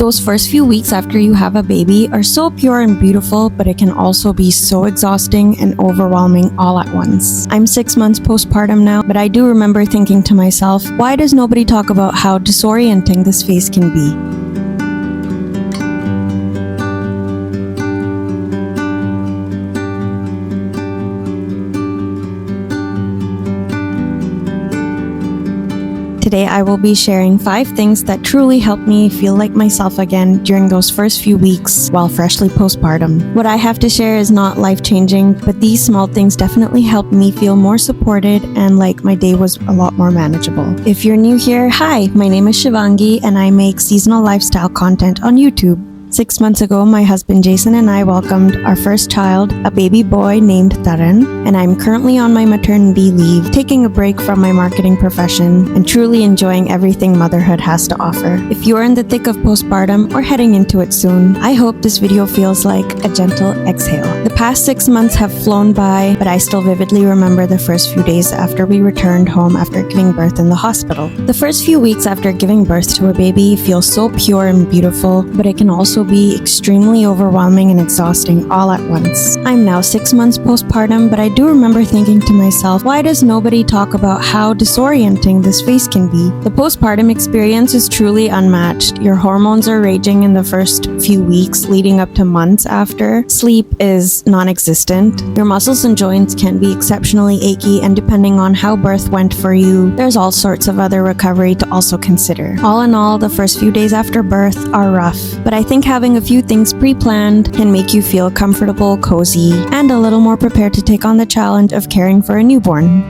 Those first few weeks after you have a baby are so pure and beautiful, but it can also be so exhausting and overwhelming all at once. I'm 6 months postpartum now, but I do remember thinking to myself, why does nobody talk about how disorienting this phase can be? Today, I will be sharing 5 things that truly helped me feel like myself again during those first few weeks while freshly postpartum. What I have to share is not life-changing, but these small things definitely helped me feel more supported and like my day was a lot more manageable. If you're new here, hi, my name is Shivangi and I make seasonal lifestyle content on YouTube. 6 months ago, my husband Jason and I welcomed our first child, a baby boy named Taran, and I'm currently on my maternity leave, taking a break from my marketing profession and truly enjoying everything motherhood has to offer. If you're in the thick of postpartum or heading into it soon, I hope this video feels like a gentle exhale. The past 6 months have flown by, but I still vividly remember the first few days after we returned home after giving birth in the hospital. The first few weeks after giving birth to a baby feel so pure and beautiful, but it can also be extremely overwhelming and exhausting all at once. I'm now 6 months postpartum, but I do remember thinking to myself, why does nobody talk about how disorienting this phase can be? The postpartum experience is truly unmatched. Your hormones are raging in the first few weeks leading up to months after. Sleep is non-existent. Your muscles and joints can be exceptionally achy, and depending on how birth went for you, there's all sorts of other recovery to also consider. All in all, the first few days after birth are rough, but I think having a few things pre-planned can make you feel comfortable, cozy, and a little more prepared to take on the challenge of caring for a newborn.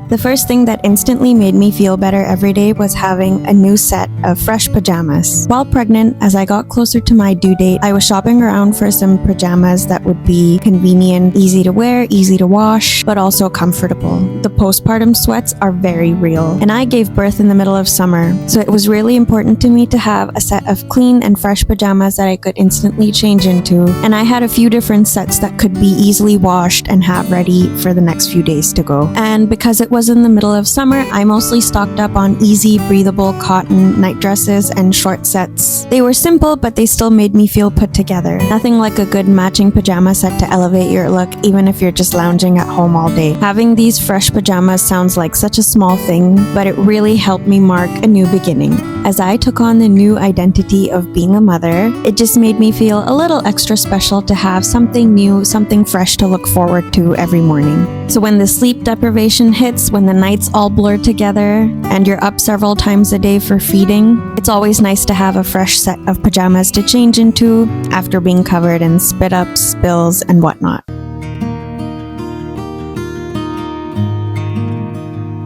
The first thing that instantly made me feel better every day was having a new set of fresh pajamas. While pregnant, as I got closer to my due date, I was shopping around for some pajamas that would be convenient, easy to wear, easy to wash, but also comfortable. The postpartum sweats are very real, and I gave birth in the middle of summer, so it was really important to me to have a set of clean and fresh pajamas that I could instantly change into, and I had a few different sets that could be easily washed and have ready for the next few days to go. And because it was in the middle of summer, I mostly stocked up on easy, breathable cotton night dresses and short sets. They were simple, but they still made me feel put together. Nothing like a good matching pajama set to elevate your look, even if you're just lounging at home all day. Having these fresh pajamas sounds like such a small thing, but it really helped me mark a new beginning. As I took on the new identity of being a mother, it just made me feel a little extra special to have something new, something fresh to look forward to every morning. So when the sleep deprivation hits, when the nights all blur together and you're up several times a day for feeding, it's always nice to have a fresh set of pajamas to change into after being covered in spit ups, spills, and whatnot.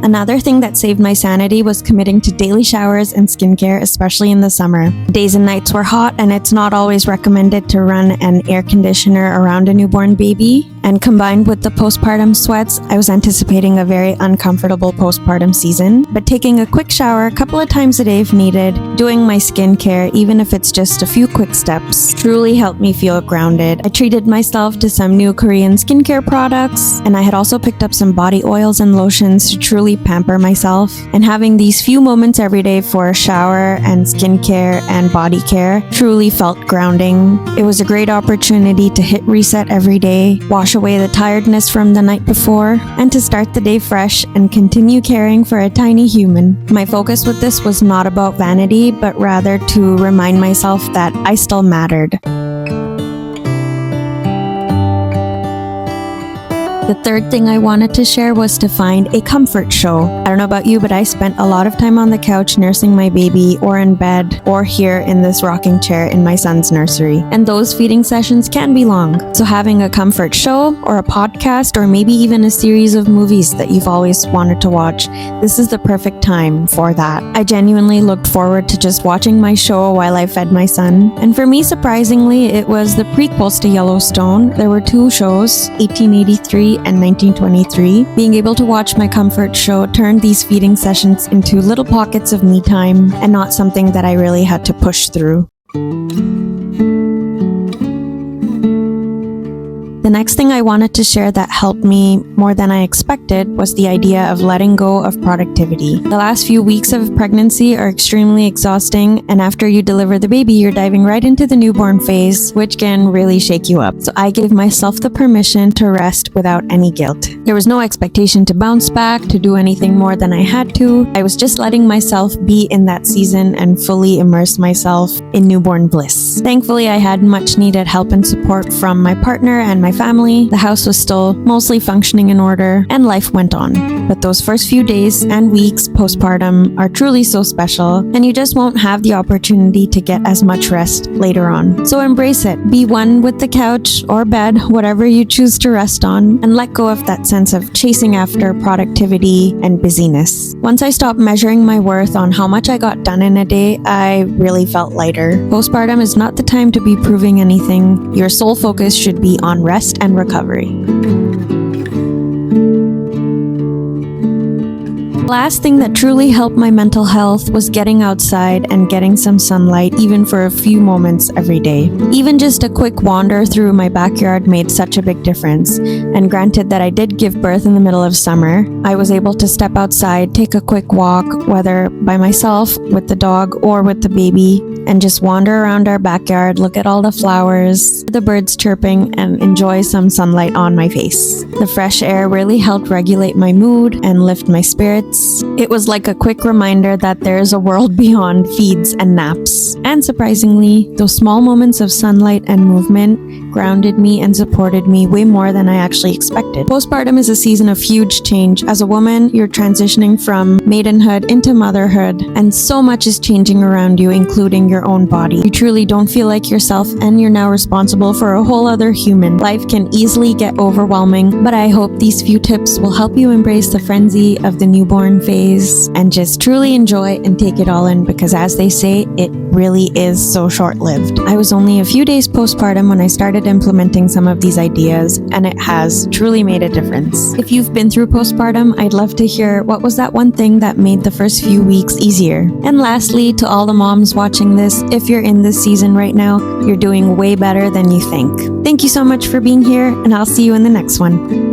Another thing that saved my sanity was committing to daily showers and skincare, especially in the summer. Days and nights were hot, and it's not always recommended to run an air conditioner around a newborn baby. And combined with the postpartum sweats, I was anticipating a very uncomfortable postpartum season. But taking a quick shower a couple of times a day if needed, doing my skincare, even if it's just a few quick steps, truly helped me feel grounded. I treated myself to some new Korean skincare products, and I had also picked up some body oils and lotions to truly pamper myself. And having these few moments every day for shower and skincare and body care truly felt grounding. It was a great opportunity to hit reset every day, wash away the tiredness from the night before, and to start the day fresh and continue caring for a tiny human. My focus with this was not about vanity, but rather to remind myself that I still mattered. The third thing I wanted to share was to find a comfort show. I don't know about you, but I spent a lot of time on the couch nursing my baby, or in bed, or here in this rocking chair in my son's nursery. And those feeding sessions can be long. So having a comfort show, or a podcast, or maybe even a series of movies that you've always wanted to watch, this is the perfect time for that. I genuinely looked forward to just watching my show while I fed my son. And for me, surprisingly, it was the prequels to Yellowstone. There were 2 shows, 1883 and 1923. Being able to watch my comfort show turned these feeding sessions into little pockets of me time and not something that I really had to push through. The next thing I wanted to share that helped me more than I expected was the idea of letting go of productivity. The last few weeks of pregnancy are extremely exhausting, and after you deliver the baby, you're diving right into the newborn phase, which can really shake you up. So I gave myself the permission to rest without any guilt. There was no expectation to bounce back, to do anything more than I had to. I was just letting myself be in that season and fully immerse myself in newborn bliss. Thankfully, I had much needed help and support from my partner and my family. The house was still mostly functioning in order, and life went on. But those first few days and weeks postpartum are truly so special, and you just won't have the opportunity to get as much rest later on. So embrace it. Be one with the couch or bed, whatever you choose to rest on, and let go of that sense of chasing after productivity and busyness. Once I stopped measuring my worth on how much I got done in a day, I really felt lighter. Postpartum is not the time to be proving anything. Your sole focus should be on rest and recovery. Last thing that truly helped my mental health was getting outside and getting some sunlight, even for a few moments every day. Even just a quick wander through my backyard made such a big difference. And granted that I did give birth in the middle of summer, I was able to step outside, take a quick walk, whether by myself, with the dog, or with the baby, and just wander around our backyard, look at all the flowers, the birds chirping, and enjoy some sunlight on my face. The fresh air really helped regulate my mood and lift my spirits. It was like a quick reminder that there is a world beyond feeds and naps. And surprisingly, those small moments of sunlight and movement grounded me and supported me way more than I actually expected. Postpartum is a season of huge change. As a woman, you're transitioning from maidenhood into motherhood, and so much is changing around you, including your own body. You truly don't feel like yourself, and you're now responsible for a whole other human. Life can easily get overwhelming, but I hope these few tips will help you embrace the frenzy of the newborn phase and just truly enjoy and take it all in, because as they say, it really is so short-lived. I was only a few days postpartum when I started implementing some of these ideas, and it has truly made a difference. If you've been through postpartum, I'd love to hear what was that one thing that made the first few weeks easier. And lastly, to all the moms watching this, if you're in this season right now, you're doing way better than you think. Thank you so much for being here, and I'll see you in the next one.